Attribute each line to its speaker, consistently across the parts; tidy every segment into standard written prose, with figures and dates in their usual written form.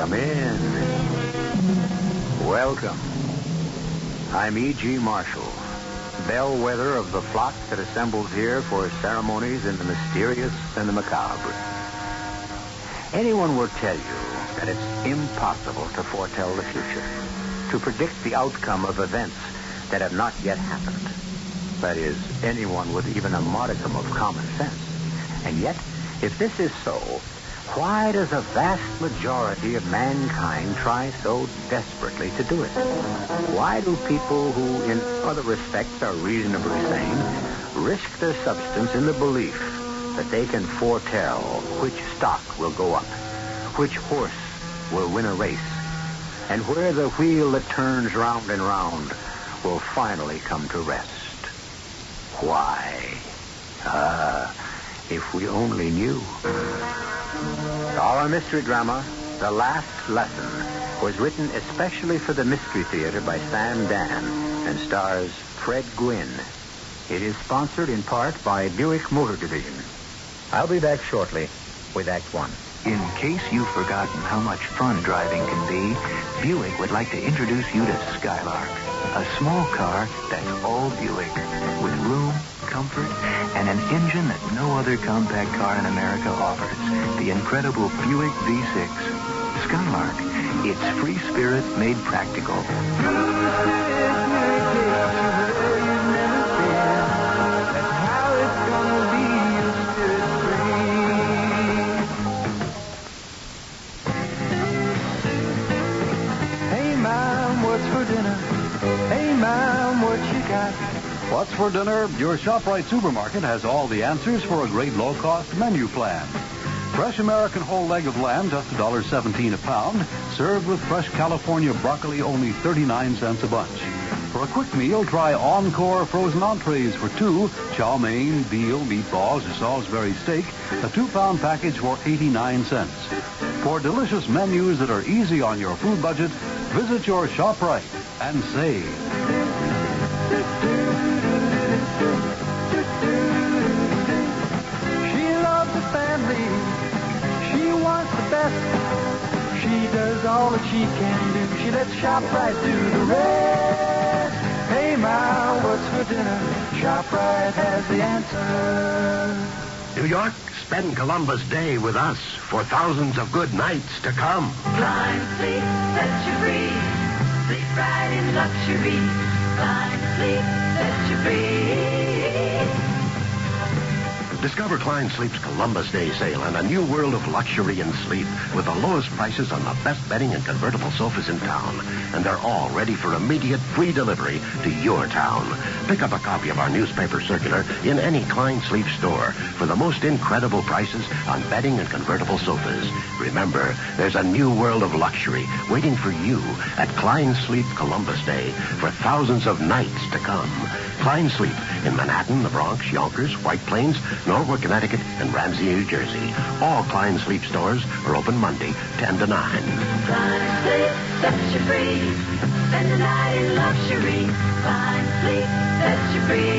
Speaker 1: Come in. Welcome. I'm E.G. Marshall, bellwether of the flock that assembles here for ceremonies in the mysterious and the macabre. Anyone will tell you that it's impossible to foretell the future, to predict the outcome of events that have not yet happened. That is, anyone with even a modicum of common sense. And yet, if this is so, why does a vast majority of mankind try so desperately to do it? Why do people who, in other respects, are reasonably sane, risk their substance in the belief that they can foretell which stock will go up, which horse will win a race, and where the wheel that turns round and round will finally come to rest? Why? If we only knew. Our mystery drama, The Last Lesson, was written especially for the Mystery Theater by Dann and stars Fred Gwynne. It is sponsored in part by Buick Motor Division. I'll be back shortly with Act One.
Speaker 2: In case you've forgotten how much fun driving can be, Buick would like to introduce you to Skylark, a small car that's all Buick, with room, comfort, and an engine that no other compact car in America offers, the incredible Buick V6. Skylark, it's free spirit made practical.
Speaker 3: What's for dinner? Your ShopRite supermarket has all the answers for a great low-cost menu plan. Fresh American whole leg of lamb, just $1.17 a pound, served with fresh California broccoli, only 39 cents a bunch. For a quick meal, try Encore frozen entrees for two, chow mein, veal, meatballs, or Salisbury steak, a 2-pound package for 89 cents. For delicious menus that are easy on your food budget, visit your ShopRite and save.
Speaker 4: She loves the family. She wants the best. She does all that she can do. She lets ShopRite do the rest. Hey, Ma, what's for dinner? ShopRite has the answer.
Speaker 5: New York, spend Columbus Day with us for thousands of good nights to come.
Speaker 6: Flying sleep sets you free. Sleep right in luxury. Flying sleep sets you free.
Speaker 5: Discover Klein Sleep's Columbus Day sale and a new world of luxury and sleep with the lowest prices on the best bedding and convertible sofas in town. And they're all ready for immediate free delivery to your town. Pick up a copy of our newspaper circular in any Klein Sleep store for the most incredible prices on bedding and convertible sofas. Remember, there's a new world of luxury waiting for you at Klein Sleep Columbus Day for thousands of nights to come. Klein Sleep in Manhattan, the Bronx, Yonkers, White Plains, Norwood, Connecticut, and Ramsey, New Jersey. All Klein Sleep stores are open Monday, 10 to 9.
Speaker 6: Klein Sleep sets you free. Spend the night in luxury. Klein Sleep sets you free.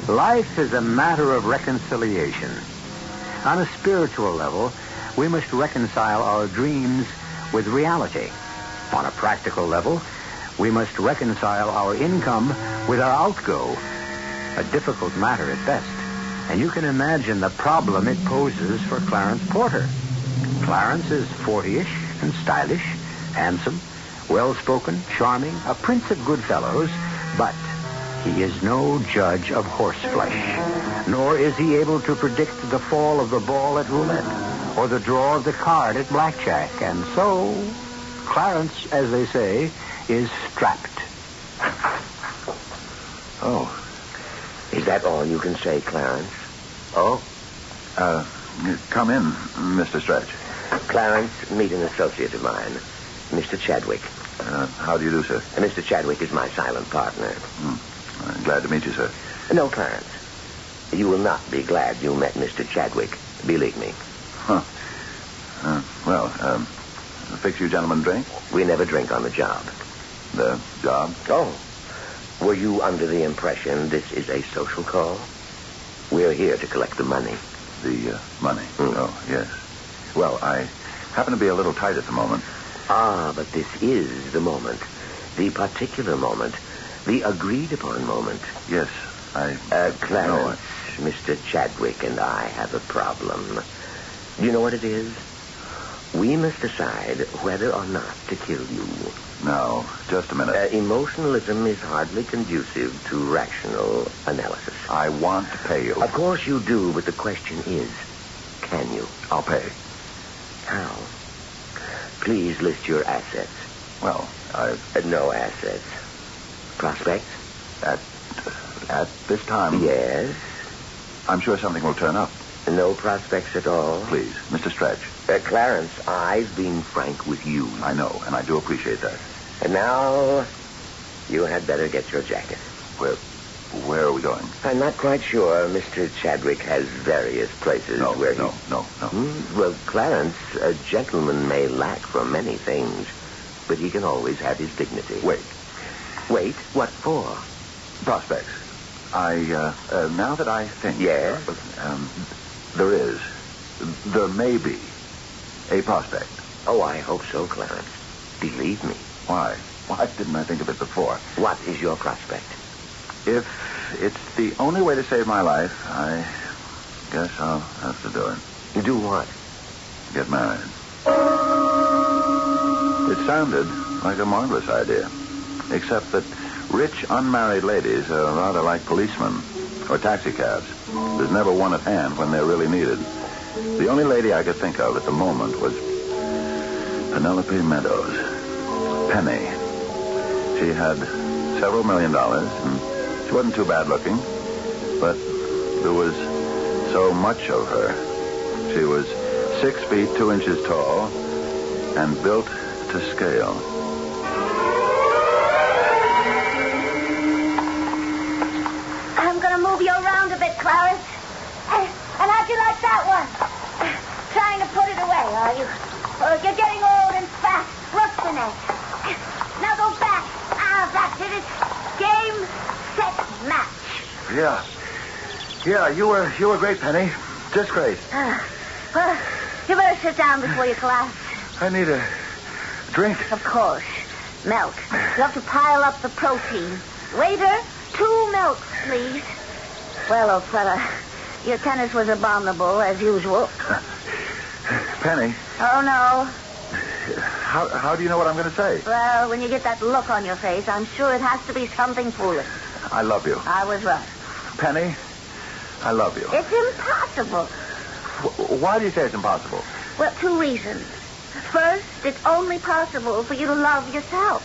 Speaker 1: Life is a matter of reconciliation. On a spiritual level, we must reconcile our dreams with reality. On a practical level, we must reconcile our income with our outgo. A difficult matter at best. And you can imagine the problem it poses for Clarence Porter. Clarence is 40-ish and stylish, handsome, well-spoken, charming, a prince of good fellows, but he is no judge of horseflesh, nor is he able to predict the fall of the ball at roulette or the draw of the card at blackjack. And so, Clarence, as they say, is strapped.
Speaker 7: Oh. Is that all you can say, Clarence?
Speaker 8: Oh? Come in, Mr. Stretch.
Speaker 7: Clarence, meet an associate of mine, Mr. Chadwick.
Speaker 8: How do you do, sir?
Speaker 7: Mr. Chadwick is my silent partner.
Speaker 8: I'm glad to meet you, sir.
Speaker 7: No, Clarence. You will not be glad you met Mr. Chadwick. Believe me.
Speaker 8: Huh. Fix you gentlemen drink?
Speaker 7: We never drink on the job.
Speaker 8: The job?
Speaker 7: Oh. Were you under the impression this is a social call? We're here to collect the money.
Speaker 8: The money? Oh, yes. Well, I happen to be a little tight at the moment.
Speaker 7: Ah, but this is the moment. The particular moment. The agreed-upon moment.
Speaker 8: Yes,
Speaker 7: Clarence, Mr. Chadwick and I have a problem. Do you know what it is? We must decide whether or not to kill you.
Speaker 8: Now, just a minute.
Speaker 7: Emotionalism is hardly conducive to rational analysis.
Speaker 8: I want to pay you.
Speaker 7: Of course you do, but the question is, can you?
Speaker 8: I'll pay.
Speaker 7: How? Please list your assets.
Speaker 8: Well,
Speaker 7: No assets. Prospects?
Speaker 8: At this time...
Speaker 7: Yes.
Speaker 8: I'm sure something will turn up.
Speaker 7: No prospects at all?
Speaker 8: Please, Mr. Stretch.
Speaker 7: Clarence, I've been frank with you.
Speaker 8: I know, and I do appreciate that.
Speaker 7: And now, you had better get your jacket.
Speaker 8: Where are we going?
Speaker 7: I'm not quite sure. Mr. Chadwick has various places where he...
Speaker 8: No.
Speaker 7: Well, Clarence, a gentleman may lack for many things, but he can always have his dignity.
Speaker 8: Wait.
Speaker 7: Wait? What for?
Speaker 8: Prospects. Now that I think...
Speaker 7: Yes?
Speaker 8: There may be a prospect.
Speaker 7: Oh, I hope so, Clarence. Believe me.
Speaker 8: Why? Why didn't I think of it before?
Speaker 7: What is your prospect?
Speaker 8: If it's the only way to save my life, I guess I'll have to do it.
Speaker 7: Do what?
Speaker 8: Get married. It sounded like a marvelous idea, except that rich, unmarried ladies are rather like policemen or taxicabs. There's never one at hand when they're really needed. The only lady I could think of at the moment was Penelope Meadows. Penny. She had several $1 million, and she wasn't too bad looking, but there was so much of her. She was 6 feet 2 inches tall and built to scale.
Speaker 9: I'm going to move you around a bit, Clarence. And how'd you like that one? Trying to put it away, are you? You're getting old and fat. What's the next? Now go back. That's it. It's game, set, match.
Speaker 8: Yeah, you were great, Penny. Just great.
Speaker 9: Well, you better sit down before you collapse.
Speaker 8: I need a drink.
Speaker 9: Of course. Milk. You have to pile up the protein. Waiter, 2 milks, please. Well, old fella, your tennis was abominable, as usual.
Speaker 8: Penny.
Speaker 9: Oh, no.
Speaker 8: How do you know what I'm going to say?
Speaker 9: Well, when you get that look on your face, I'm sure it has to be something foolish.
Speaker 8: I love you.
Speaker 9: I was right.
Speaker 8: Penny, I love you.
Speaker 9: It's impossible.
Speaker 8: Why do you say it's impossible?
Speaker 9: Well, 2 reasons. First, it's only possible for you to love yourself.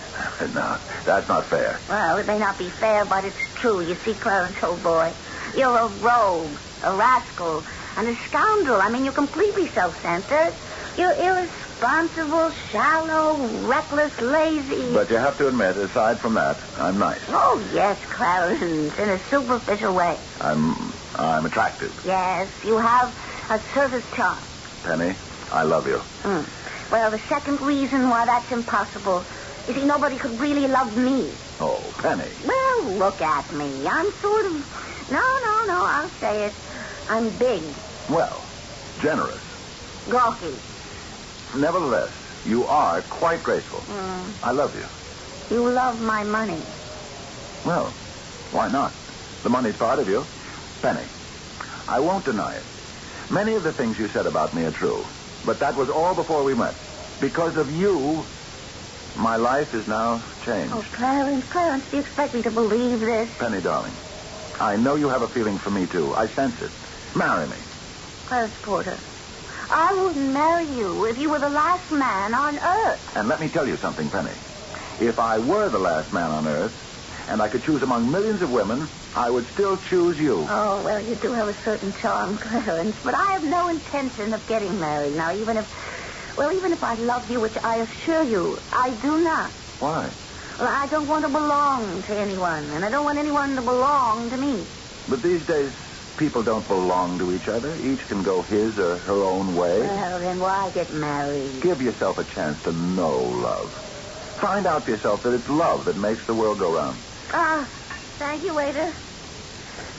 Speaker 8: No, that's not fair.
Speaker 9: Well, it may not be fair, but it's true. You see, Clarence, old boy, you're a rogue, a rascal, and a scoundrel. I mean, you're completely self-centered. You're irresponsible, shallow, reckless, lazy.
Speaker 8: But you have to admit, aside from that, I'm nice.
Speaker 9: Oh, yes, Clarence, in a superficial way.
Speaker 8: I'm attractive.
Speaker 9: Yes, you have a surface charm.
Speaker 8: Penny, I love you.
Speaker 9: Well, the second reason why that's impossible is that nobody could really love me.
Speaker 8: Oh, Penny.
Speaker 9: Well, look at me. I'm sort of... No, I'll say it. I'm big.
Speaker 8: Well, generous.
Speaker 9: Gawky.
Speaker 8: Nevertheless, you are quite graceful. I love you.
Speaker 9: You love my money.
Speaker 8: Well, why not? The money's part of you. Penny, I won't deny it. Many of the things you said about me are true. But that was all before we met. Because of you, my life is now changed.
Speaker 9: Oh, Clarence, do you expect me to believe this?
Speaker 8: Penny, darling, I know you have a feeling for me, too. I sense it. Marry me.
Speaker 9: Clarence Porter, I wouldn't marry you if you were the last man on Earth.
Speaker 8: And let me tell you something, Penny. If I were the last man on Earth, and I could choose among millions of women, I would still choose you.
Speaker 9: Oh, well, you do have a certain charm, Clarence, but I have no intention of getting married now, even if I love you, which I assure you, I do not.
Speaker 8: Why?
Speaker 9: Well, I don't want to belong to anyone, and I don't want anyone to belong to me.
Speaker 8: But these days, people don't belong to each other. Each can go his or her own way.
Speaker 9: Well, then why get married?
Speaker 8: Give yourself a chance to know love. Find out for yourself that it's love that makes the world go round.
Speaker 9: Thank you, waiter.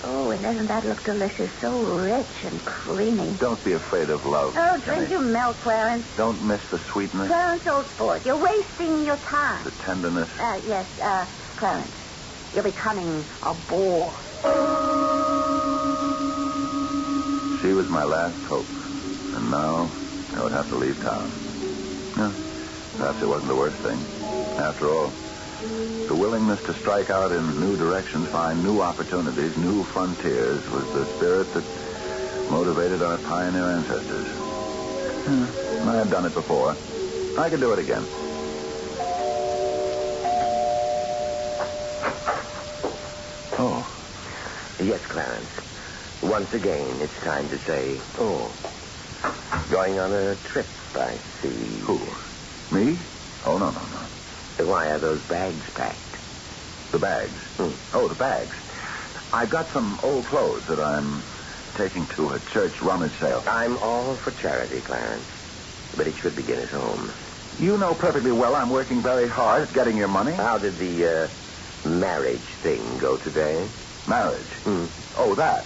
Speaker 9: Oh, and doesn't that look delicious? So rich and creamy.
Speaker 8: Don't be afraid of love.
Speaker 9: Oh, drink your milk, Clarence.
Speaker 8: Don't miss the sweetness.
Speaker 9: Clarence, old sport, you're wasting your time.
Speaker 8: The tenderness.
Speaker 9: Yes, Clarence, you're becoming a bore.
Speaker 8: She was my last hope. And now I would have to leave town. No, perhaps it wasn't the worst thing. After all, the willingness to strike out in new directions, find new opportunities, new frontiers, was the spirit that motivated our pioneer ancestors. I had done it before. I could do it again. Oh.
Speaker 7: Yes, Clarence. Once again, it's time to say, going on a trip, I see.
Speaker 8: Who? Me? Oh, no.
Speaker 7: Why are those bags packed?
Speaker 8: The bags? Oh, the bags. I've got some old clothes that I'm taking to a church rummage sale.
Speaker 7: I'm all for charity, Clarence. But it should begin at home.
Speaker 8: You know perfectly well I'm working very hard at getting your money.
Speaker 7: How did the marriage thing go today?
Speaker 8: Marriage? Oh, that.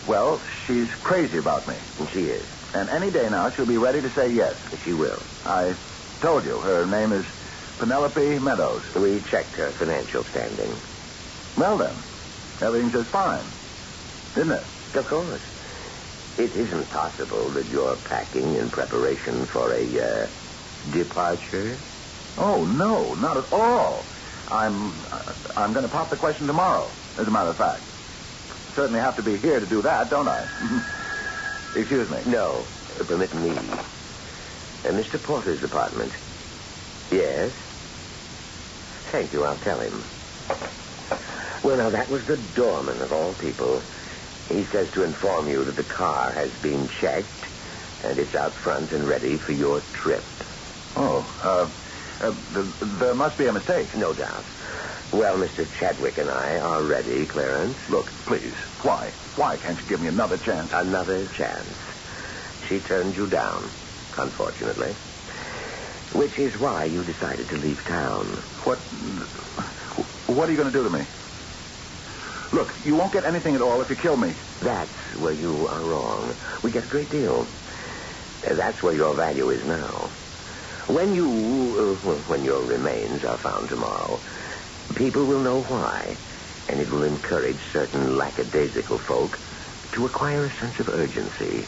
Speaker 8: Well, she's crazy about me.
Speaker 7: And she is.
Speaker 8: And any day now she'll be ready to say yes.
Speaker 7: She will.
Speaker 8: I told you, her name is Penelope Meadows.
Speaker 7: We checked her financial standing.
Speaker 8: Well, then, everything's just fine, isn't it?
Speaker 7: Of course. It isn't possible that you're packing in preparation for a departure?
Speaker 8: Oh, no, not at all. I'm going to pop the question tomorrow, as a matter of fact. Certainly have to be here to do that, don't I? Excuse me.
Speaker 7: No, permit me. Mr. Porter's apartment. Yes? Thank you, I'll tell him. Well, now, that was the doorman of all people. He says to inform you that the car has been checked, and it's out front and ready for your trip.
Speaker 8: Oh, there must be a mistake.
Speaker 7: No doubt. Well, Mr. Chadwick and I are ready, Clarence.
Speaker 8: Look, please, why? Why can't you give me another chance?
Speaker 7: Another chance. She turned you down, unfortunately. Which is why you decided to leave town.
Speaker 8: What are you going to do to me? Look, you won't get anything at all if you kill me.
Speaker 7: That's where you are wrong. We get a great deal. That's where your value is now. When your remains are found tomorrow, people will know why, and it will encourage certain lackadaisical folk to acquire a sense of urgency,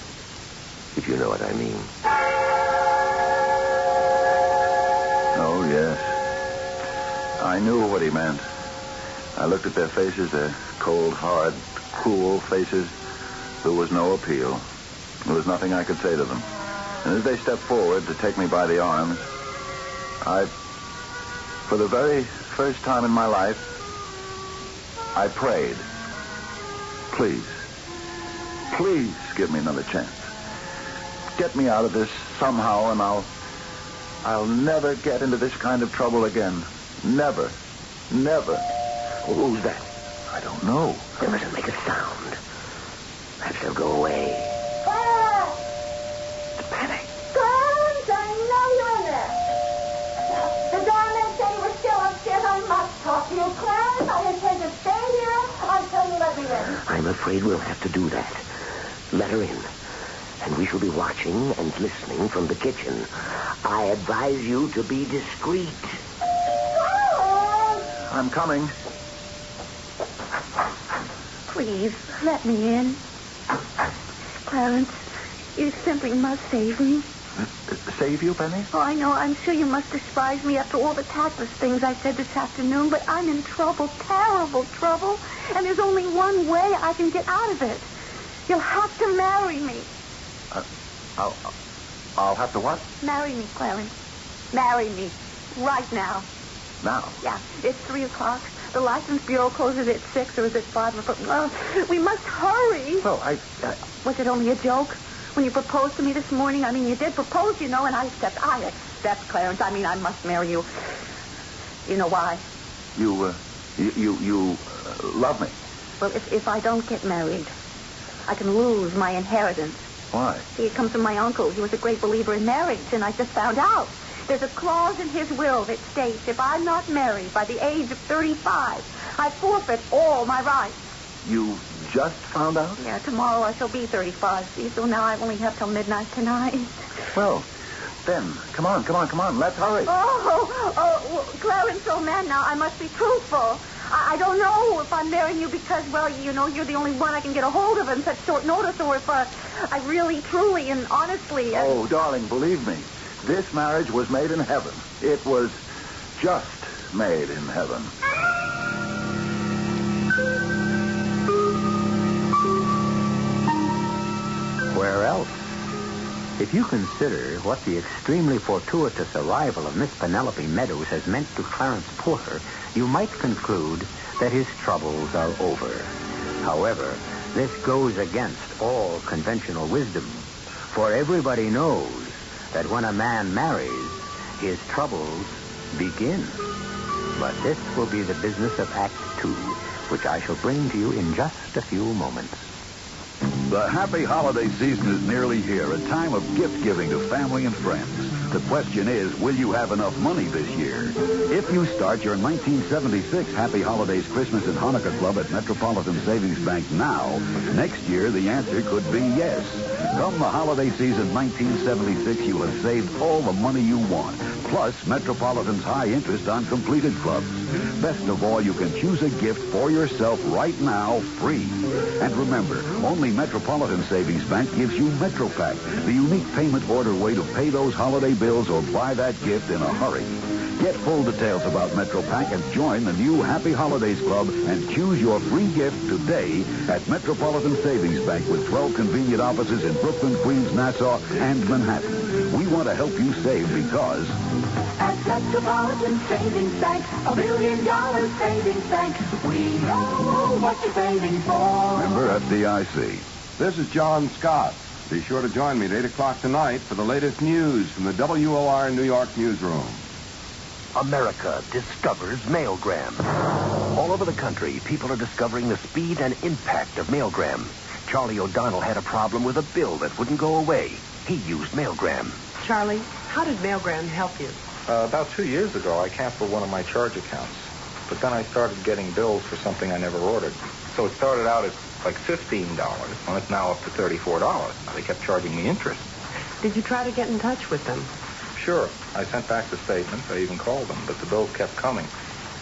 Speaker 7: if you know what I mean.
Speaker 8: Oh, yes. I knew what he meant. I looked at their faces, their cold, hard, cruel faces. There was no appeal. There was nothing I could say to them. And as they stepped forward to take me by the arms, for the very first time in my life, I prayed. Please give me another chance. Get me out of this somehow, and I'll never get into this kind of trouble again. Never.
Speaker 7: Who's that?
Speaker 8: I don't know.
Speaker 7: They mustn't make a sound. Perhaps they'll go away.
Speaker 9: Clarence!
Speaker 7: Penny.
Speaker 9: Clarence, I know you're in there. The doorman said you were still upstairs. I must talk to you, Clarence. I intend to stay here until you let me in.
Speaker 7: I'm afraid we'll have to do that. Let her in. And we shall be watching and listening from the kitchen. I advise you to be discreet.
Speaker 9: Clarence!
Speaker 8: I'm coming.
Speaker 9: Please, let me in. Clarence, you simply must save me.
Speaker 8: Save you, Penny?
Speaker 9: Oh, I know. I'm sure you must despise me after all the tactless things I said this afternoon, but I'm in trouble, terrible trouble, and there's only one way I can get out of it. You'll have to marry me.
Speaker 8: I'll have to what?
Speaker 9: Marry me, Clarence. Marry me. Right now.
Speaker 8: Now?
Speaker 9: Yeah, it's 3 o'clock. The License Bureau closes at 6, or is it 5? Well, we must hurry.
Speaker 8: Well,
Speaker 9: Was it only a joke? When you proposed to me this morning, I mean, you did propose, you know, and I accept, Clarence. I mean, I must marry you. You know why?
Speaker 8: You love me.
Speaker 9: Well, if I don't get married, I can lose my inheritance.
Speaker 8: Why?
Speaker 9: See, it comes from my uncle. He was a great believer in marriage, and I just found out.
Speaker 10: There's a clause in his will that states if I'm not married by the age of 35, I forfeit all my rights.
Speaker 8: You just found out?
Speaker 10: Yeah, tomorrow I shall be 35, see, so now I only have till midnight tonight.
Speaker 8: Well, then, come on. Let's hurry.
Speaker 10: Well, Clarence, old man, now I must be truthful. I don't know if I'm marrying you because, well, you know, you're the only one I can get a hold of in such short notice, or if I really, truly, and honestly...
Speaker 8: Oh, darling, believe me, this marriage was made in heaven. It was just made in heaven.
Speaker 1: Where else? If you consider what the extremely fortuitous arrival of Miss Penelope Meadows has meant to Clarence Porter, you might conclude that his troubles are over. However, this goes against all conventional wisdom, for everybody knows that when a man marries, his troubles begin. But this will be the business of Act 2, which I shall bring to you in just a few moments.
Speaker 3: The happy holiday season is nearly here, a time of gift-giving to family and friends. The question is, will you have enough money this year? If you start your 1976 Happy Holidays Christmas and Hanukkah Club at Metropolitan Savings Bank now, next year the answer could be yes. Come the holiday season 1976, you'll have saved all the money you want, plus Metropolitan's high interest on completed clubs. Best of all, you can choose a gift for yourself right now, free. And remember, only Metropolitan Savings Bank gives you MetroPack, the unique payment order way to pay those holiday bills or buy that gift in a hurry. Get full details about MetroPack and join the new Happy Holidays Club and choose your free gift today at Metropolitan Savings Bank with 12 convenient offices in Brooklyn, Queens, Nassau, and Manhattan. We want to help you save because...
Speaker 6: At Metropolitan Savings Bank, $1 billion savings bank. We know what you're saving for.
Speaker 3: Member FDIC.
Speaker 11: This is John Scott. Be sure to join me at 8 o'clock tonight for the latest news from the WOR New York newsroom.
Speaker 5: America discovers mailgram. All over the country, people are discovering the speed and impact of mailgram. Charlie O'Donnell had a problem with a bill that wouldn't go away. He used mailgram.
Speaker 12: Charlie, how did mailgram help you?
Speaker 13: About 2 years ago, I canceled one of my charge accounts. But then I started getting bills for something I never ordered. So it started out as like $15, and it's now up to $34. Now, they kept charging me interest.
Speaker 12: Did you try to get in touch with them?
Speaker 13: Sure. I sent back the statements. I even called them, but the bills kept coming.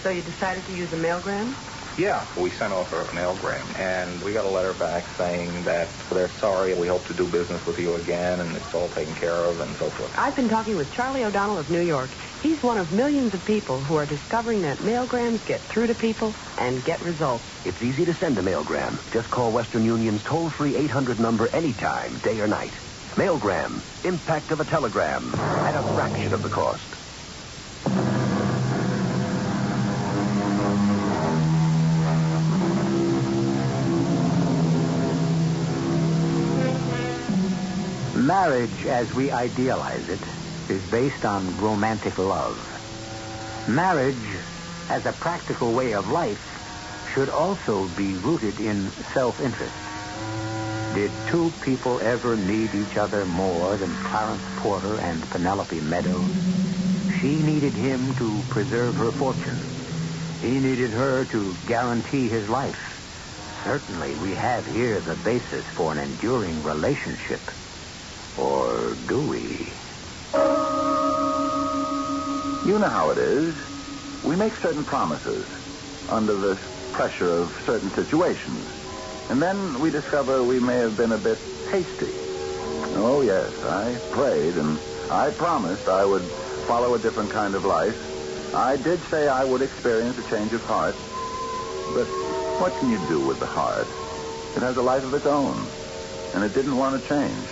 Speaker 12: So you decided to use a mailgram?
Speaker 13: Yeah, we sent off a mailgram, and we got a letter back saying that they're sorry, we hope to do business with you again, and it's all taken care of, and so forth.
Speaker 12: I've been talking with Charlie O'Donnell of New York. He's one of millions of people who are discovering that mailgrams get through to people and get results.
Speaker 5: It's easy to send a mailgram. Just call Western Union's toll-free 800 number anytime, day or night. Mailgram, impact of a telegram, at a fraction of the cost.
Speaker 1: Marriage, as we idealize it, is based on romantic love. Marriage, as a practical way of life, should also be rooted in self-interest. Did two people ever need each other more than Clarence Porter and Penelope Meadows? She needed him to preserve her fortune. He needed her to guarantee his life. Certainly, we have here the basis for an enduring relationship. Or do we?
Speaker 8: You know how it is. We make certain promises under the pressure of certain situations. And then we discover we may have been a bit hasty. Oh, yes, I prayed and I promised I would follow a different kind of life. I did say I would experience a change of heart. But what can you do with the heart? It has a life of its own, and it didn't want to change.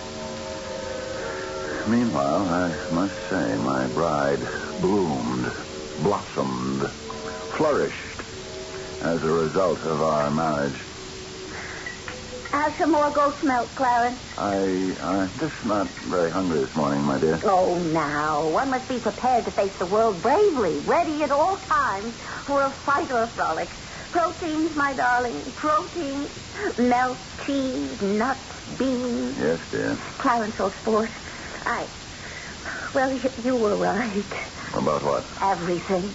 Speaker 8: Meanwhile, I must say my bride bloomed, blossomed, flourished as a result of our marriage.
Speaker 9: Have some more ghost milk, Clarence.
Speaker 8: I'm just not very hungry this morning, my dear.
Speaker 9: Oh, now. One must be prepared to face the world bravely, ready at all times for a fight or a frolic. Proteins, my darling, proteins. Milk, cheese, nuts, beans.
Speaker 8: Yes, dear.
Speaker 9: Clarence, old sport.
Speaker 10: Well, you were right.
Speaker 8: About what?
Speaker 10: Everything.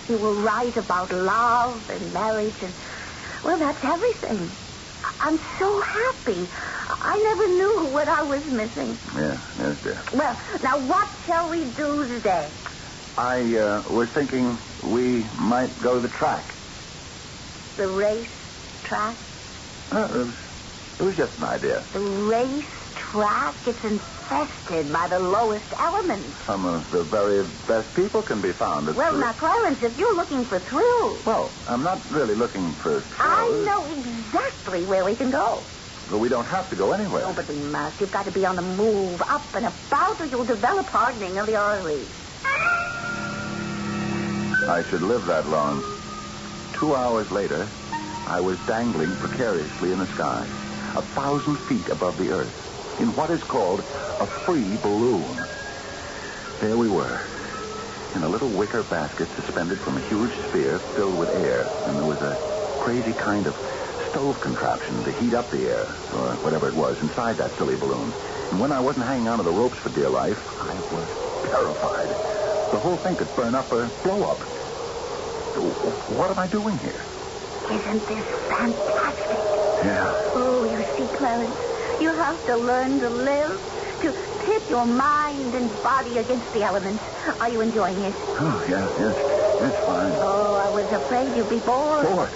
Speaker 10: You were right about love and marriage and... Well, that's everything. I'm so happy. I never knew what I was missing.
Speaker 8: Yes, dear.
Speaker 10: Well, now what shall we do today?
Speaker 8: I was thinking we might go to the track.
Speaker 10: The race track?
Speaker 8: It was just an idea.
Speaker 10: The race track? It's infested by the lowest elements.
Speaker 8: Some of the very best people can be found.
Speaker 10: Well, now, Clarence, if you're looking for thrills...
Speaker 8: Well, I'm not really looking for thrills.
Speaker 10: I know exactly where we can go.
Speaker 8: But we don't have to go anywhere.
Speaker 10: Oh, but we must. You've got to be on the move, up and about, or you'll develop hardening of the arteries.
Speaker 8: I should live that long. 2 hours later, I was dangling precariously in the sky, 1,000 feet above the earth, in what is called a free balloon. There we were, in a little wicker basket suspended from a huge sphere filled with air, and there was a crazy kind of stove contraption to heat up the air, or whatever it was, inside that silly balloon. And when I wasn't hanging onto the ropes for dear life, I was terrified. The whole thing could burn up or blow up. What am I doing here?
Speaker 10: Isn't this fantastic?
Speaker 8: Yeah.
Speaker 10: Oh, you see, Clarence, you have to learn to live, to pit your mind and body against the elements. Are you enjoying it?
Speaker 8: Oh, yes, it's fine.
Speaker 10: Oh, I was afraid you'd be bored.
Speaker 8: Bored?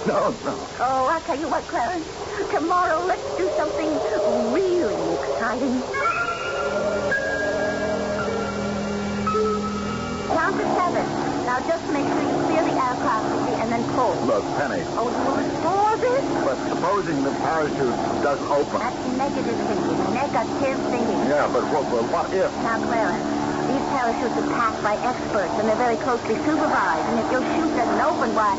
Speaker 8: No.
Speaker 10: Oh, I'll tell you what, Clarence. Tomorrow, let's do something really exciting. Count to 7. Now, just make sure you clear the aircraft and then pull.
Speaker 8: Look, Penny.
Speaker 10: Oh, you will restore this?
Speaker 8: But supposing the parachute doesn't open.
Speaker 10: That's negative thinking. Negative thinking.
Speaker 8: Yeah, but what if?
Speaker 10: Now, Clarence, these parachutes are packed by experts, and they're very closely supervised. And if your chute doesn't open, why,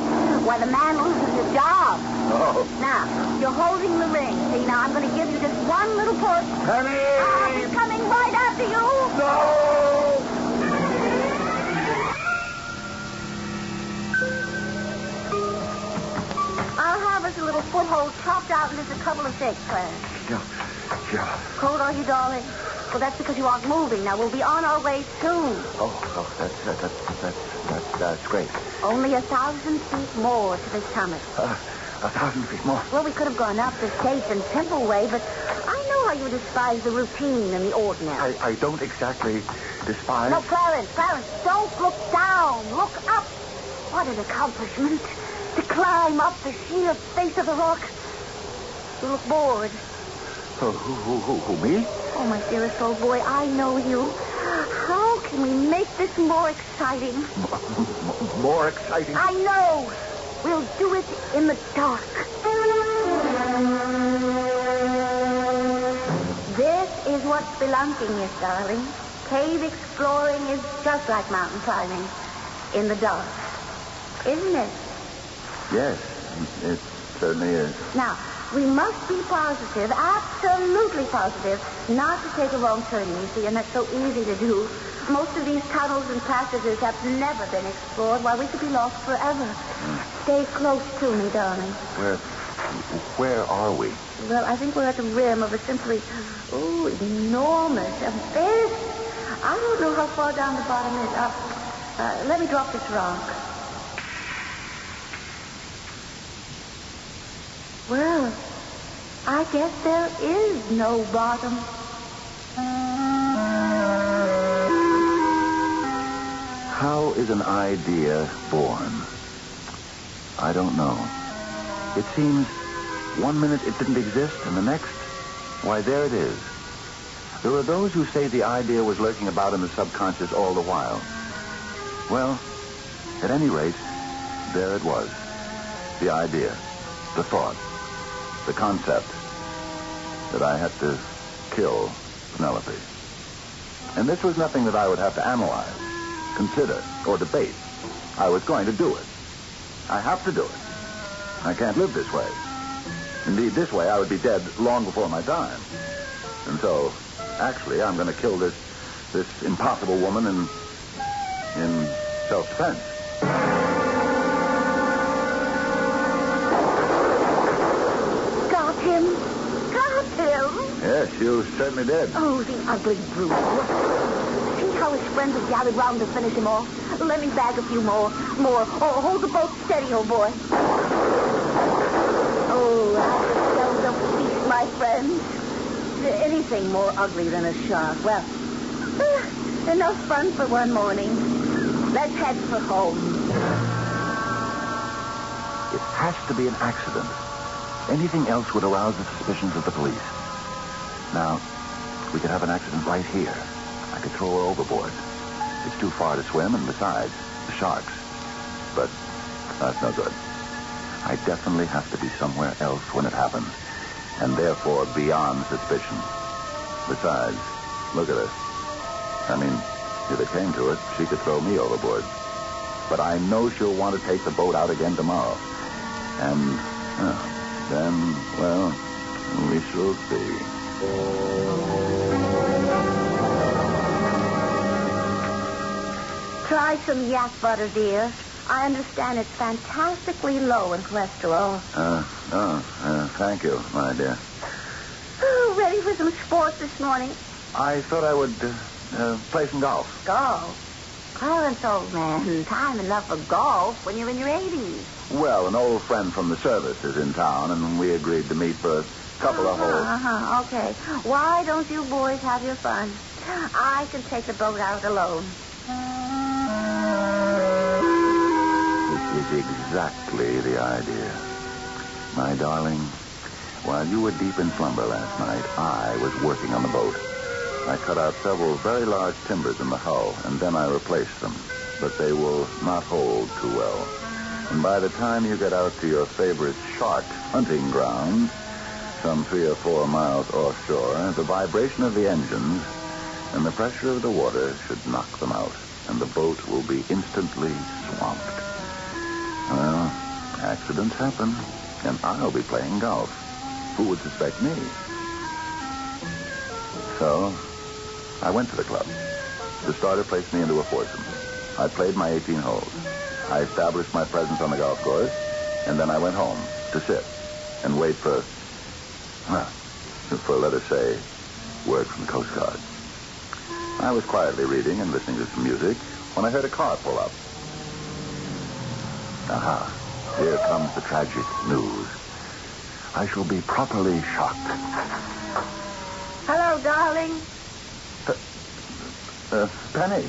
Speaker 10: the man loses his job.
Speaker 8: Oh.
Speaker 10: Now, you're holding the ring. See, now I'm going to give you just one little push.
Speaker 8: Penny!
Speaker 10: He's coming right after you.
Speaker 8: No!
Speaker 10: I'll have us a little foothold chopped out in just a couple of shakes, Clarence.
Speaker 8: Yeah.
Speaker 10: Cold, are you, darling? Well, that's because you aren't moving. Now, we'll be on our way soon.
Speaker 8: That's great.
Speaker 10: Only 1,000 feet more to the summit.
Speaker 8: 1,000 feet more?
Speaker 10: Well, we could have gone up the safe and simple way, but I know how you despise the routine and the ordinary.
Speaker 8: I don't exactly despise...
Speaker 10: No, Clarence, don't look down. Look up. What an accomplishment. To climb up the sheer face of the rock. You look bored.
Speaker 8: Who, me?
Speaker 10: Oh, my dearest old boy, I know you. How can we make this more exciting?
Speaker 8: More exciting?
Speaker 10: I know. We'll do it in the dark. This is what spelunking is, darling. Cave exploring is just like mountain climbing. In the dark. Isn't it?
Speaker 8: Yes, it certainly is.
Speaker 10: Now, we must be positive, absolutely positive, not to take a wrong turn, you see, and that's so easy to do. Most of these tunnels and passages have never been explored, while we could be lost forever. Stay close to me, darling.
Speaker 8: Where are we?
Speaker 10: Well, I think we're at the rim of a simply, enormous abyss. I don't know how far down the bottom is. Let me drop this rock. Well, I guess there is no bottom.
Speaker 8: How is an idea born? I don't know. It seems 1 minute it didn't exist, and the next, why, there it is. There are those who say the idea was lurking about in the subconscious all the while. Well, at any rate, there it was. The idea, the thought, the concept that I had to kill Penelope. And this was nothing that I would have to analyze, consider, or debate. I was going to do it. I have to do it. I can't live this way. Indeed, this way I would be dead long before my time. And so, actually, I'm going to kill this impossible woman in self-defense.
Speaker 10: Got him. Got him.
Speaker 8: Yes, you certainly did.
Speaker 10: Oh, the ugly brute. See Now his friends have gathered round to finish him off. Let me bag a few more. Oh, hold the boat steady, old boy. Oh, that was a feast, my friends. Anything more ugly than a shark. Well, enough fun for one morning. Let's head for home.
Speaker 8: It has to be an accident. Anything else would arouse the suspicions of the police. Now, we could have an accident right here. I could throw her overboard. It's too far to swim, and besides, the sharks. But that's no good. I definitely have to be somewhere else when it happens, and therefore beyond suspicion. Besides, look at her. I mean, if it came to it, she could throw me overboard. But I know she'll want to take the boat out again tomorrow. And then, well, we shall see.
Speaker 10: Try some yak butter, dear. I understand it's fantastically low in cholesterol.
Speaker 8: Thank you, my dear.
Speaker 10: Oh, ready for some sports this morning?
Speaker 8: I thought I would play some golf.
Speaker 10: Golf? Clarence, old man, time enough for golf when you're in your 80s.
Speaker 8: Well, an old friend from the service is in town, and we agreed to meet for a couple of holes.
Speaker 10: Okay. Why don't you boys have your fun? I can take the boat out alone.
Speaker 8: This is exactly the idea. My darling, while you were deep in slumber last night, I was working on the boat. I cut out several very large timbers in the hull, and then I replaced them. But they will not hold too well. And by the time you get out to your favorite shark hunting grounds, some 3 or 4 miles offshore, the vibration of the engines and the pressure of the water should knock them out, and the boat will be instantly swamped. Well, accidents happen, and I'll be playing golf. Who would suspect me? So, I went to the club. The starter placed me into a foursome. I played my 18 holes. I established my presence on the golf course, and then I went home to sit and wait for, let us say, word from the Coast Guard. I was quietly reading and listening to some music when I heard a car pull up. Aha, here comes the tragic news. I shall be properly shocked.
Speaker 10: Hello, darling.
Speaker 8: Penny,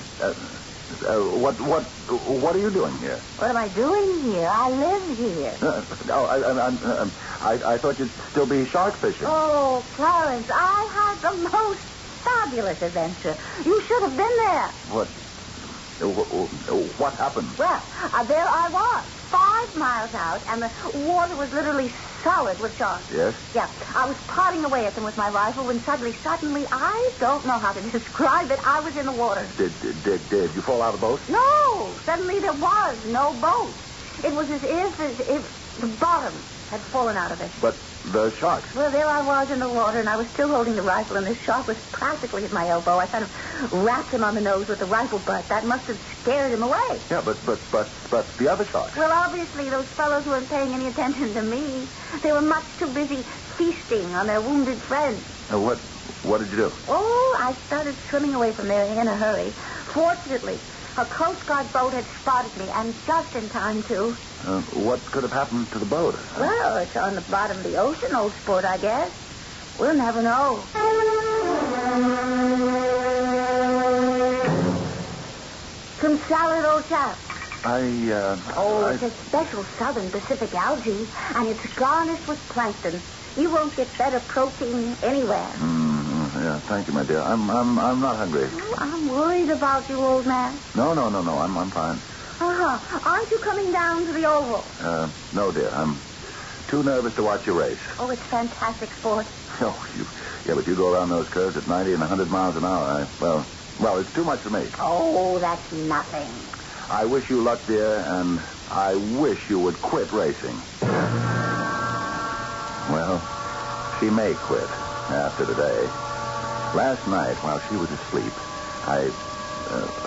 Speaker 8: what are you doing here?
Speaker 10: What am I doing here? I live here.
Speaker 8: I thought you'd still be shark fishing.
Speaker 10: Oh, Clarence, I had the most fabulous adventure. You should have been there.
Speaker 8: What happened?
Speaker 10: Well, there I was, 5 miles out, and the water was literally solid with sharks.
Speaker 8: Yes?
Speaker 10: Yeah. I was prodding away at them with my rifle when suddenly, I don't know how to describe it, I was in the water.
Speaker 8: Did you fall out of the boat?
Speaker 10: No. Suddenly there was no boat. It was as if the bottom had fallen out of it.
Speaker 8: But the sharks?
Speaker 10: Well, there I was in the water, and I was still holding the rifle, and this shark was practically at my elbow. I kind of rapped him on the nose with the rifle butt. That must have scared him away.
Speaker 8: Yeah, but the other sharks?
Speaker 10: Well, obviously, those fellows weren't paying any attention to me. They were much too busy feasting on their wounded friends.
Speaker 8: What did you do?
Speaker 10: Oh, I started swimming away from there in a hurry. Fortunately, a Coast Guard boat had spotted me, and just in time, too.
Speaker 8: What could have happened to the boat?
Speaker 10: Well, it's on the bottom of the ocean, old sport, I guess. We'll never know. Some salad, old chap. It's a special Southern Pacific algae, and it's garnished with plankton. You won't get better protein anywhere.
Speaker 8: Yeah, thank you, my dear. I'm not hungry.
Speaker 10: Oh, I'm worried about you, old man.
Speaker 8: No. I'm fine.
Speaker 10: Aren't you coming down to the Oval?
Speaker 8: No, dear. I'm too nervous to watch you race.
Speaker 10: Oh, it's fantastic sport.
Speaker 8: But you go around those curves at 90 and 100 miles an hour. Well, it's too much for me.
Speaker 10: Oh, that's nothing.
Speaker 8: I wish you luck, dear, and I wish you would quit racing. Well, she may quit after today. Last night, while she was asleep, I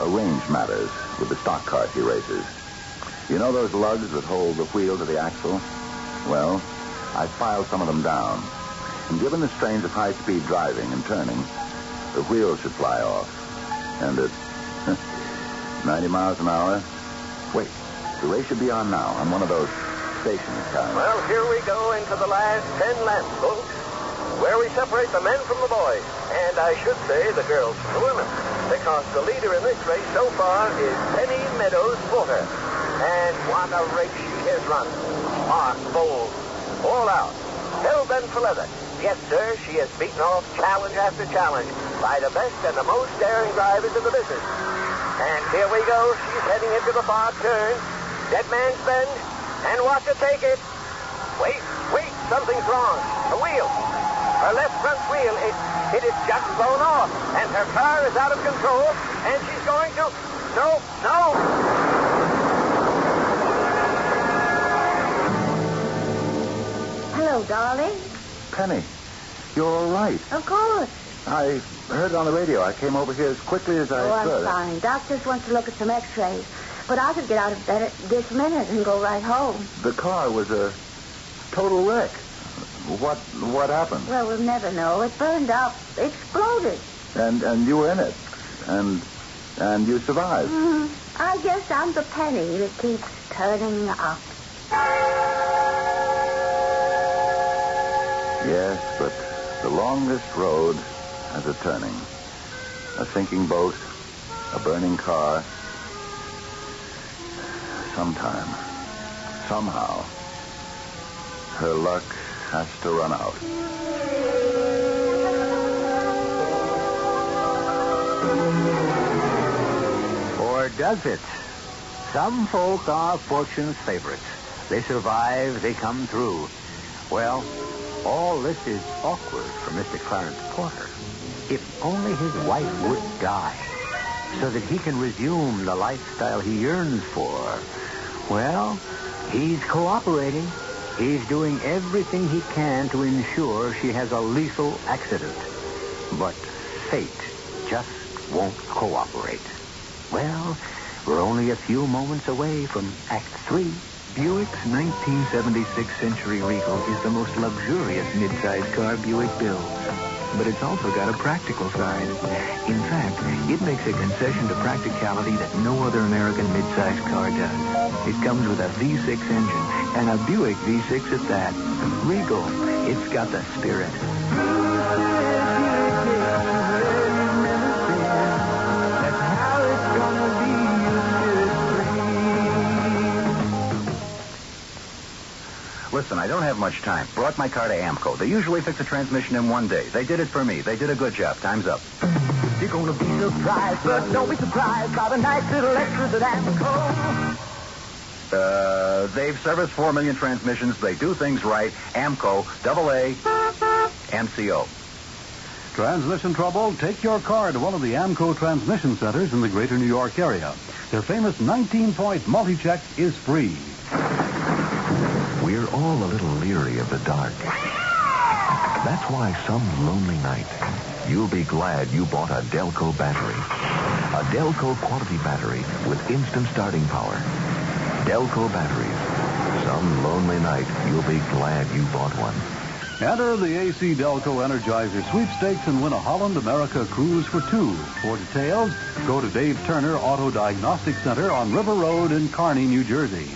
Speaker 8: arranged matters with the stock car she races. You know those lugs that hold the wheel to the axle? Well, I filed some of them down. And given the strains of high-speed driving and turning, the wheels should fly off. And at 90 miles an hour. Wait, the race should be on now. I'm one of those station cars.
Speaker 14: Well, here we go into the last 10 laps, folks, where we separate the men from the boys. And I should say the girls from the women, because the leader in this race so far is Penny Meadows Porter. And what a race she has run. Smart, bold, all out, hell-bent for leather. Yes, sir, she has beaten off challenge after challenge by the best and the most daring drivers in the business. And here we go. She's heading into the far turn. Dead man's bend. And watch her take it. Wait, something's wrong. The wheel. Her left front wheel, it is just blown off. And her car is out of control. And she's going to... No.
Speaker 9: Hello, darling.
Speaker 8: Penny, you're all right.
Speaker 9: Of course.
Speaker 8: I heard it on the radio. I came over here as quickly as I could.
Speaker 9: I'm fine. Doctors want to look at some x-rays. But I could get out of bed this minute and go right home.
Speaker 8: The car was a total wreck. What happened?
Speaker 9: Well, we'll never know. It burned up. It exploded.
Speaker 8: And you were in it. And you survived.
Speaker 9: I guess I'm the penny that keeps turning up.
Speaker 8: Yes, but the longest road has a turning. A sinking boat, a burning car. Sometime, somehow, her luck has to run out.
Speaker 1: Or does it? Some folk are fortune's favorites. They survive, they come through. Well, all this is awkward for Mr. Clarence Porter. If only his wife would die, so that he can resume the lifestyle he yearns for. Well, he's cooperating. He's doing everything he can to ensure she has a lethal accident. But fate just won't cooperate. Well, we're only a few moments away from Act 3.
Speaker 2: Buick's 1976 Century Regal is the most luxurious midsize car Buick builds. But it's also got a practical side. In fact, it makes a concession to practicality that no other American midsize car does. It comes with a V6 engine, and a Buick V6 at that. Regal, it's got the spirit. That's how it's gonna be.
Speaker 15: Listen, I don't have much time. Brought my car to AMCO. They usually fix a transmission in 1 day. They did it for me. They did a good job. Time's up.
Speaker 4: You're gonna be surprised, but don't be surprised by the nice little extras at AMCO.
Speaker 15: They've serviced 4 million transmissions. They do things right. AMCO, AA, MCO.
Speaker 3: Transmission trouble? Take your car to one of the AMCO transmission centers in the greater New York area. Their famous 19-point multi-check is free.
Speaker 16: We're all a little leery of the dark. That's why some lonely night, you'll be glad you bought a Delco battery. A Delco quality battery with instant starting power. Delco batteries. Some lonely night, you'll be glad you bought one.
Speaker 3: Enter the AC Delco Energizer sweepstakes and win a Holland America cruise for 2. For details, go to Dave Turner Auto Diagnostic Center on River Road in Kearney, New Jersey.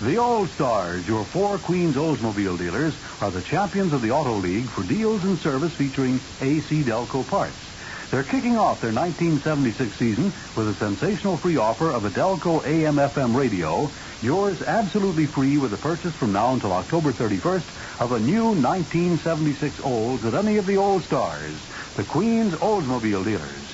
Speaker 3: The All Stars, your 4 Queens Oldsmobile dealers, are the champions of the Auto League for deals and service featuring AC Delco parts. They're kicking off their 1976 season with a sensational free offer of a Delco AM/FM radio, yours absolutely free with a purchase from now until October 31st of a new 1976 Olds at any of the All Stars, the Queens Oldsmobile dealers.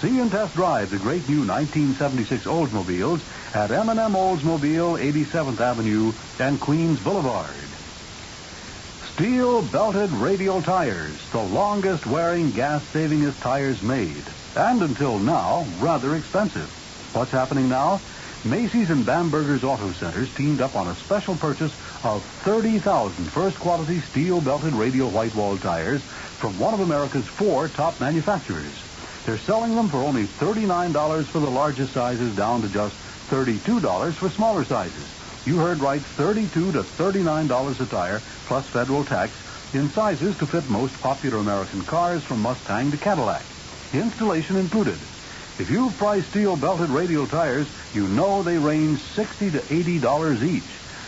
Speaker 3: See and test drive the great new 1976 Oldsmobiles at M&M Oldsmobile, 87th Avenue and Queens Boulevard. Steel-belted radial tires, the longest-wearing, gas-savingest tires made. And until now, rather expensive. What's happening now? Macy's and Bamberger's Auto Centers teamed up on a special purchase of 30,000 first-quality steel-belted radial white-wall tires from one of America's 4 top manufacturers. They're selling them for only $39 for the largest sizes, down to just $32 for smaller sizes. You heard right, $32 to $39 a tire, plus federal tax, in sizes to fit most popular American cars from Mustang to Cadillac. Installation included. If you've priced steel-belted radial tires, you know they range $60 to $80 each.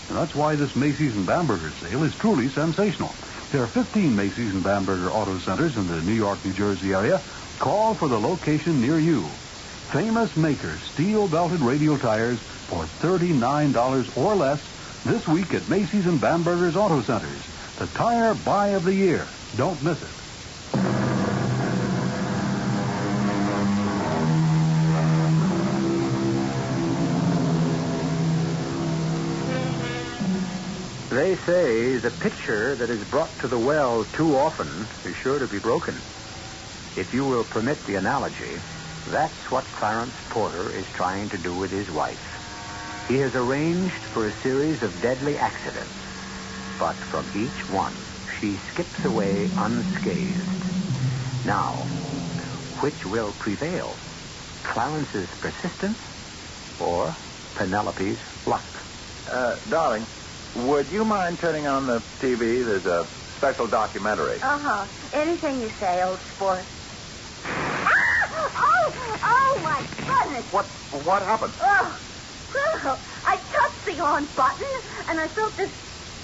Speaker 3: And that's why this Macy's and Bamberger sale is truly sensational. There are 15 Macy's and Bamberger auto centers in the New York, New Jersey area. Call for the location near you. Famous makers steel-belted radial tires for $39 or less this week at Macy's and Bamberger's auto centers. The tire buy of the year. Don't miss it.
Speaker 1: They say the pitcher that is brought to the well too often is sure to be broken. If you will permit the analogy, that's what Clarence Porter is trying to do with his wife. He has arranged for a series of deadly accidents, but from each one, she skips away unscathed. Now, which will prevail? Clarence's persistence or Penelope's luck?
Speaker 8: Darling, would you mind turning on the TV? There's a special documentary.
Speaker 10: Uh-huh. Anything you say, old sport. Oh, my goodness.
Speaker 8: What happened?
Speaker 10: Oh, well, I touched the on button, and I felt this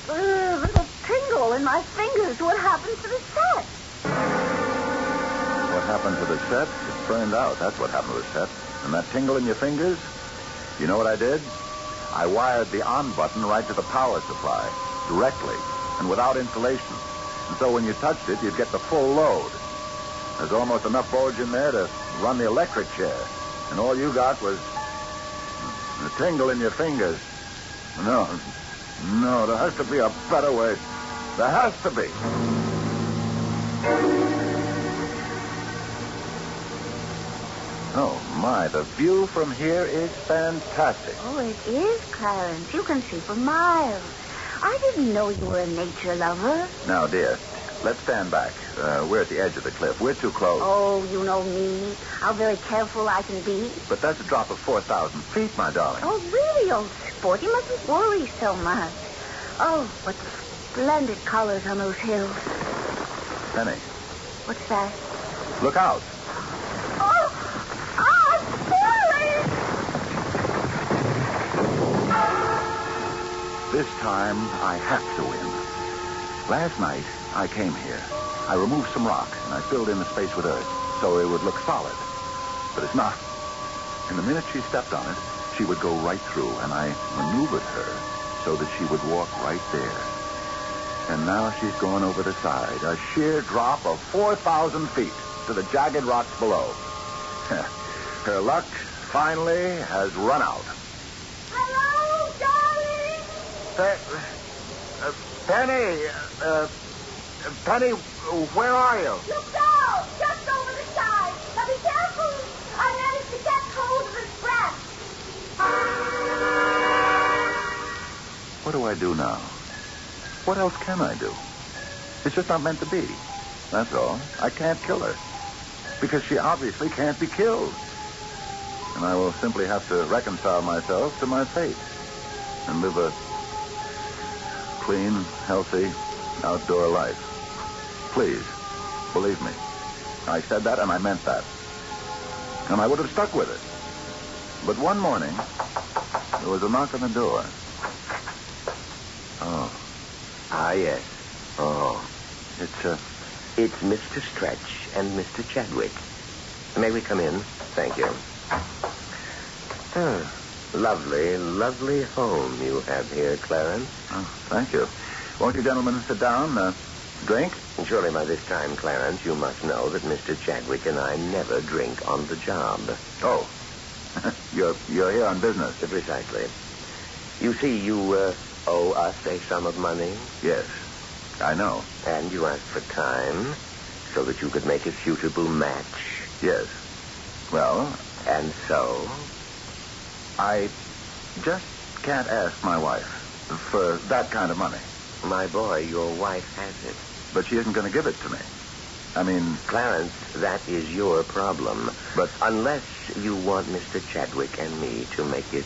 Speaker 10: little tingle in my fingers. What happened to the set?
Speaker 8: What happened to the set? It burned out. That's what happened to the set. And that tingle in your fingers? You know what I did? I wired the on button right to the power supply, directly, and without insulation. And so when you touched it, you'd get the full load. There's almost enough voltage in there to run the electric chair. And all you got was the tingle in your fingers. No, there has to be a better way. There has to be. Oh, my, the view from here is fantastic.
Speaker 9: Oh, it is, Clarence. You can see for miles. I didn't know you were a nature lover.
Speaker 8: Now, dear, let's stand back. We're at the edge of the cliff. We're too close.
Speaker 9: Oh, you know me. How very careful I can be.
Speaker 8: But that's a drop of 4,000 feet, my darling.
Speaker 9: Oh, really, old sport? You mustn't worry so much. Oh, what splendid colors on those hills.
Speaker 8: Penny,
Speaker 9: What's that?
Speaker 8: look out. This time, I have to win. Last night, I came here. I removed some rock, and I filled in the space with earth, so it would look solid. But it's not. And the minute she stepped on it, she would go right through, and I maneuvered her so that she would walk right there. And now she's going over the side, a sheer drop of 4,000 feet to the jagged rocks below. Her luck finally has run out.
Speaker 9: Hello, darling!
Speaker 8: Penny, where are you?
Speaker 9: Look out! Just over the side. Now be careful. I managed to get hold of his breath.
Speaker 8: What do I do now? What else can I do? It's just not meant to be. That's all. I can't kill her. Because she obviously can't be killed. And I will simply have to reconcile myself to my fate. And live a clean, healthy, outdoor life. Please, believe me. I said that and I meant that. And I would have stuck with it. But one morning, there was a knock on the door.
Speaker 7: Oh. Ah, yes. Oh. It's Mr. Stretch and Mr. Chadwick. May we come in? Thank you. Lovely, lovely home you have here, Clarence.
Speaker 8: Oh, thank you. Won't you gentlemen sit down? Drink?
Speaker 7: Surely by this time, Clarence, you must know that Mr. Chadwick and I never drink on the job.
Speaker 8: Oh. You're here on business.
Speaker 7: Precisely. You see, you owe us a sum of money.
Speaker 8: Yes, I know.
Speaker 7: And you asked for time so that you could make a suitable match.
Speaker 8: Yes. Well?
Speaker 7: And so?
Speaker 8: I just can't ask my wife for that kind of money.
Speaker 7: My boy, your wife has it.
Speaker 8: But she isn't going to give it to me. I mean...
Speaker 7: Clarence, that is your problem.
Speaker 8: But...
Speaker 7: Unless you want Mr. Chadwick and me to make it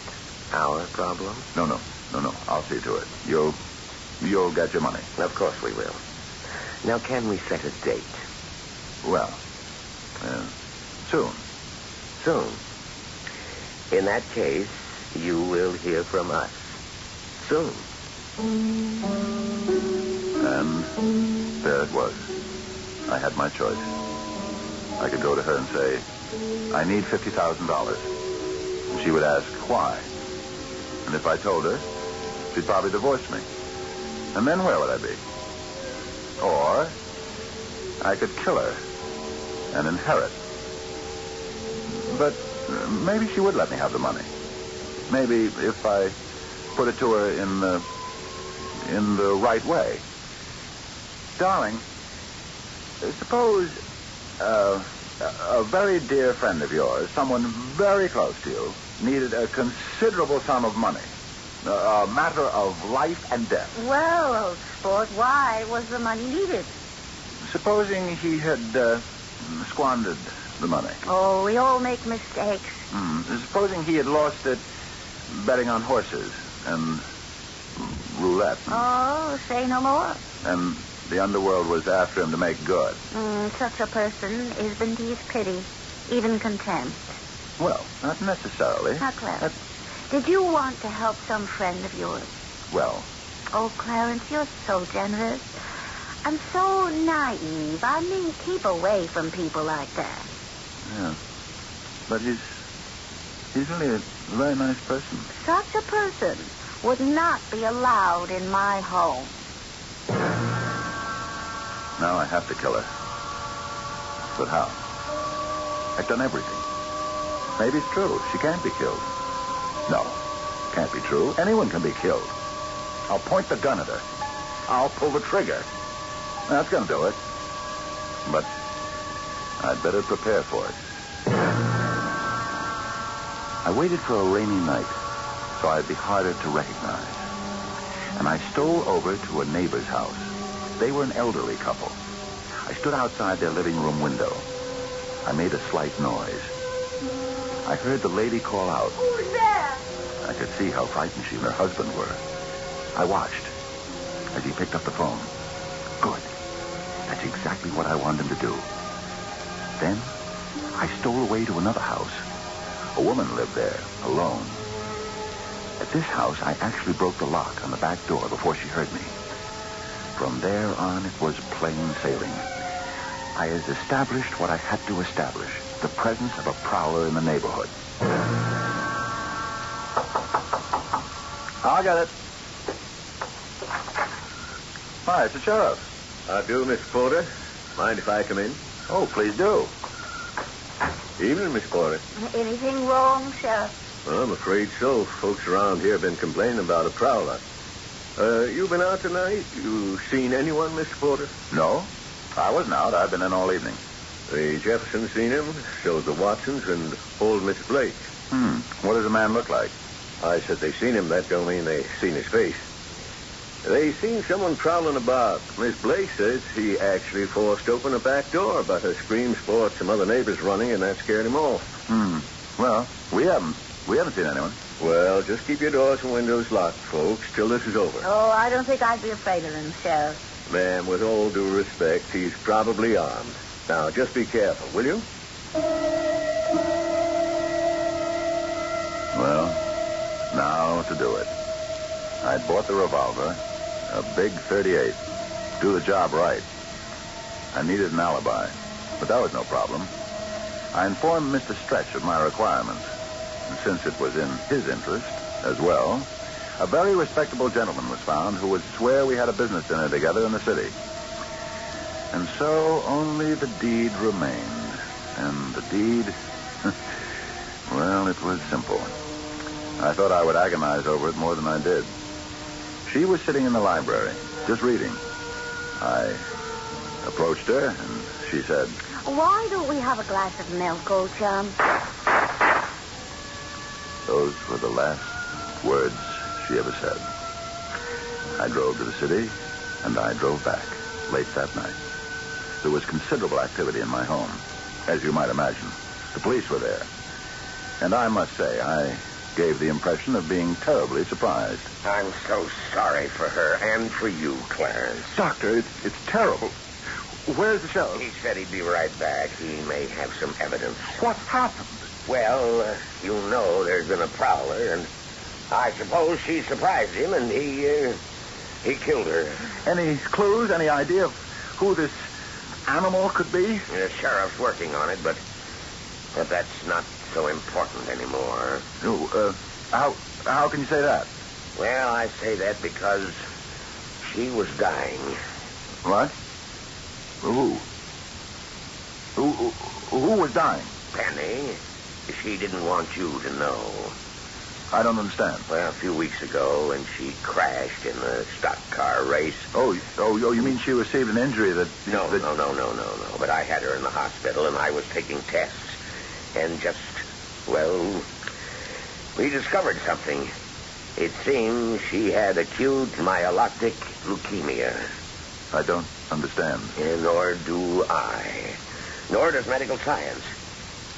Speaker 7: our problem?
Speaker 8: No. I'll see to it. You'll get your money.
Speaker 7: Of course we will. Now, can we set a date?
Speaker 8: Well, soon.
Speaker 7: soon. In that case, you will hear from us soon.
Speaker 8: And there it was. I had my choice. I could go to her and say, I need $50,000. And she would ask, why? And if I told her, she'd probably divorce me. And then where would I be? Or I could kill her and inherit. But maybe she would let me have the money. Maybe if I put it to her in the right way. Darling, suppose a very dear friend of yours, someone very close to you, needed a considerable sum of money. A matter of life and death.
Speaker 10: Well, old sport, why was the money needed?
Speaker 8: Supposing he had squandered the money.
Speaker 10: Oh, we all make mistakes.
Speaker 8: Supposing he had lost it betting on horses and roulette.
Speaker 10: Oh, say no more.
Speaker 8: And the underworld was after him to make good.
Speaker 10: Such a person is beneath pity, even contempt.
Speaker 8: Well, not necessarily.
Speaker 10: Now, Clarence, did you want to help some friend of yours?
Speaker 8: Well.
Speaker 10: Oh, Clarence, you're so generous. I'm so naive. I mean, keep away from people like that.
Speaker 8: Yeah. But he's really a very nice person.
Speaker 10: Such a person would not be allowed in my home.
Speaker 8: Now I have to kill her. But how? I've done everything. Maybe it's true. She can't be killed. No, can't be true. Anyone can be killed. I'll point the gun at her. I'll pull the trigger. That's going to do it. But I'd better prepare for it. I waited for a rainy night, so I'd be harder to recognize. And I stole over to a neighbor's house. They were an elderly couple. I stood outside their living room window. I made a slight noise. I heard the lady call out.
Speaker 9: Who's there?
Speaker 8: I could see how frightened she and her husband were. I watched as he picked up the phone. Good. That's exactly what I wanted him to do. Then I stole away to another house. A woman lived there, alone. At this house, I actually broke the lock on the back door before she heard me. From there on, it was plain sailing. I had established what I had to establish, the presence of a prowler in the neighborhood. I'll get it. Hi, it's the sheriff.
Speaker 14: How do, Mr. Porter? Mind if I come in?
Speaker 8: Oh, please do.
Speaker 14: Evening, Miss Porter.
Speaker 10: Anything wrong, Sheriff?
Speaker 14: Well, I'm afraid so. Folks around here have been complaining about a prowler. You been out tonight? You seen anyone, Mr. Porter?
Speaker 8: No, I wasn't out. I've been in all evening.
Speaker 14: The Jeffersons seen him, so the Watsons and old Miss Blake.
Speaker 8: What does the man look like?
Speaker 14: I said they seen him. That don't mean they seen his face. They seen someone prowling about. Miss Blake says he actually forced open a back door, but her screams brought some other neighbors running, and that scared him off.
Speaker 8: Well, we haven't seen anyone.
Speaker 14: Well, just keep your doors and windows locked, folks, till this is over.
Speaker 10: Oh, I don't think I'd be afraid of him, Sheriff.
Speaker 14: Ma'am, with all due respect, he's probably armed. Now, just be careful, will you?
Speaker 8: Well, now to do it. I'd bought the revolver, a big .38. Do the job right. I needed an alibi, but that was no problem. I informed Mr. Stretch of my requirements. And since it was in his interest as well, a very respectable gentleman was found who would swear we had a business dinner together in the city. And so only the deed remained. And the deed, well, it was simple. I thought I would agonize over it more than I did. She was sitting in the library, just reading. I approached her, and she said,
Speaker 10: Why don't we have a glass of milk, old chum?
Speaker 8: Those were the last words she ever said. I drove to the city, and I drove back late that night. There was considerable activity in my home, as you might imagine. The police were there. And I must say, I gave the impression of being terribly surprised.
Speaker 7: I'm so sorry for her and for you, Clarence.
Speaker 8: Doctor, it's terrible. Where's the sheriff?
Speaker 7: He said he'd be right back. He may have some evidence.
Speaker 8: What happened?
Speaker 7: Well, you know there's been a prowler, and I suppose she surprised him, and he killed her.
Speaker 15: Any clues, any idea of who this animal could be?
Speaker 7: The sheriff's working on it, but that's not so important anymore.
Speaker 15: How can you say that?
Speaker 7: Well, I say that because she was dying.
Speaker 15: What? Who was dying?
Speaker 7: Penny. She didn't want you to know.
Speaker 15: I don't understand.
Speaker 7: Well, a few weeks ago, when she crashed in the stock car race.
Speaker 15: Oh, you mean she received an injury that...
Speaker 7: No. But I had her in the hospital, and I was taking tests. And we discovered something. It seems she had acute myelotic leukemia.
Speaker 15: I don't understand.
Speaker 7: Nor do I. Nor does medical science.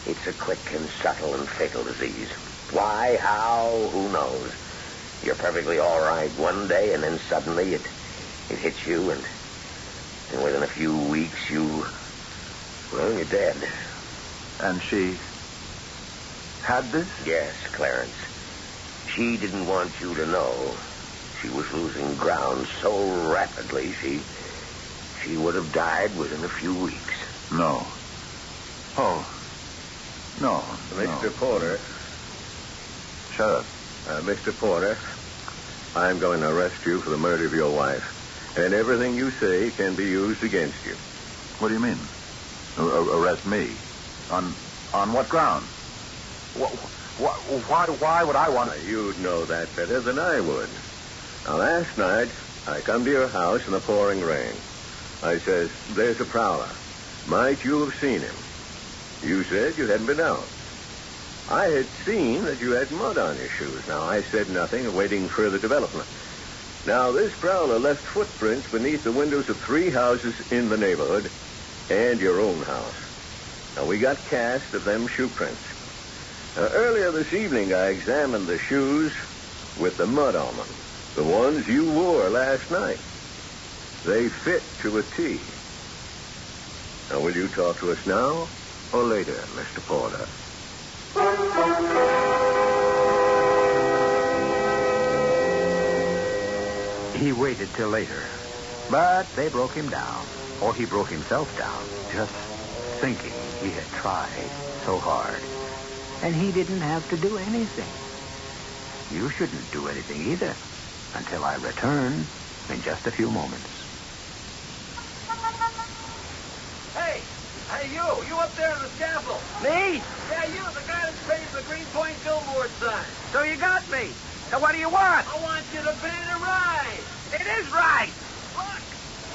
Speaker 7: It's a quick and subtle and fatal disease. Why, how, who knows? You're perfectly all right one day, and then suddenly it hits you, and within a few weeks you're dead.
Speaker 15: And she had this?
Speaker 7: Yes, Clarence. She didn't want you to know. She was losing ground so rapidly, she would have died within a few weeks.
Speaker 15: No. Oh. No.
Speaker 14: Mr. Porter.
Speaker 15: Sheriff.
Speaker 14: Mr. Porter, I'm going to arrest you for the murder of your wife. And everything you say can be used against you.
Speaker 15: What do you mean? Arrest me? On what ground? Why would I want to...
Speaker 14: You'd know that better than I would. Now, last night, I come to your house in the pouring rain. I says, there's a prowler. Might you have seen him? You said you hadn't been out. I had seen that you had mud on your shoes. Now, I said nothing, awaiting further development. Now, this prowler left footprints beneath the windows of 3 houses in the neighborhood and your own house. Now, we got cast of them shoe prints. Earlier this evening, I examined the shoes with the mud on them, the ones you wore last night. They fit to a T. Now, will you talk to us now or later, Mr. Porter?
Speaker 1: He waited till later, but they broke him down, or he broke himself down, just thinking he had tried so hard. And he didn't have to do anything. You shouldn't do anything either until I return in just a few moments.
Speaker 17: Hey, you up there on the scaffold.
Speaker 18: Me?
Speaker 17: Yeah, you, the guy that's painting the Greenpoint billboard sign.
Speaker 18: So you got me. Now what do you want?
Speaker 17: I want you to paint it right.
Speaker 18: It is right.
Speaker 17: Look.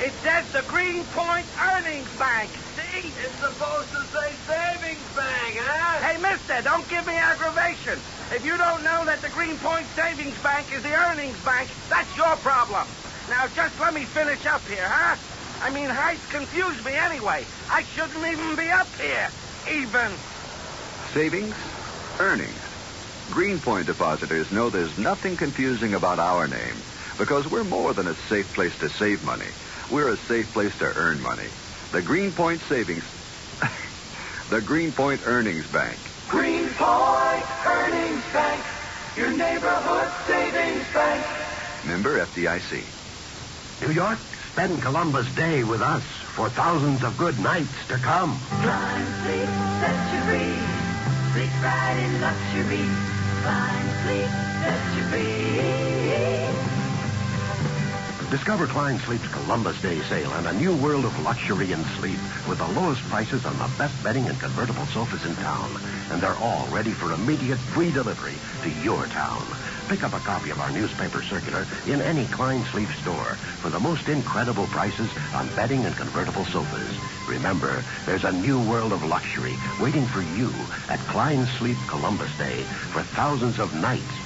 Speaker 18: It says the Greenpoint Earnings Bank. See?
Speaker 17: It's supposed to say Savings Bank, huh?
Speaker 18: Hey, mister, don't give me aggravation. If you don't know that the Greenpoint Savings Bank is the earnings bank, that's your problem. Now, just let me finish up here, huh? I mean, heights confuse me anyway. I shouldn't even be up here. Even.
Speaker 15: Savings? Earnings. Greenpoint depositors know there's nothing confusing about our name because we're more than a safe place to save money. We're a safe place to earn money. The Greenpoint Savings... the Greenpoint Earnings Bank.
Speaker 4: Greenpoint Earnings Bank, your neighborhood savings bank.
Speaker 15: Member FDIC.
Speaker 5: New York, spend Columbus Day with us for thousands of good nights to come.
Speaker 6: Fine sleep, set you free. Sleep right in luxury. Fine sleep, set you free.
Speaker 5: Discover Klein Sleep's Columbus Day sale and a new world of luxury and sleep with the lowest prices on the best bedding and convertible sofas in town. And they're all ready for immediate free delivery to your town. Pick up a copy of our newspaper circular in any Klein Sleep store for the most incredible prices on bedding and convertible sofas. Remember, there's a new world of luxury waiting for you at Klein Sleep Columbus Day for thousands of nights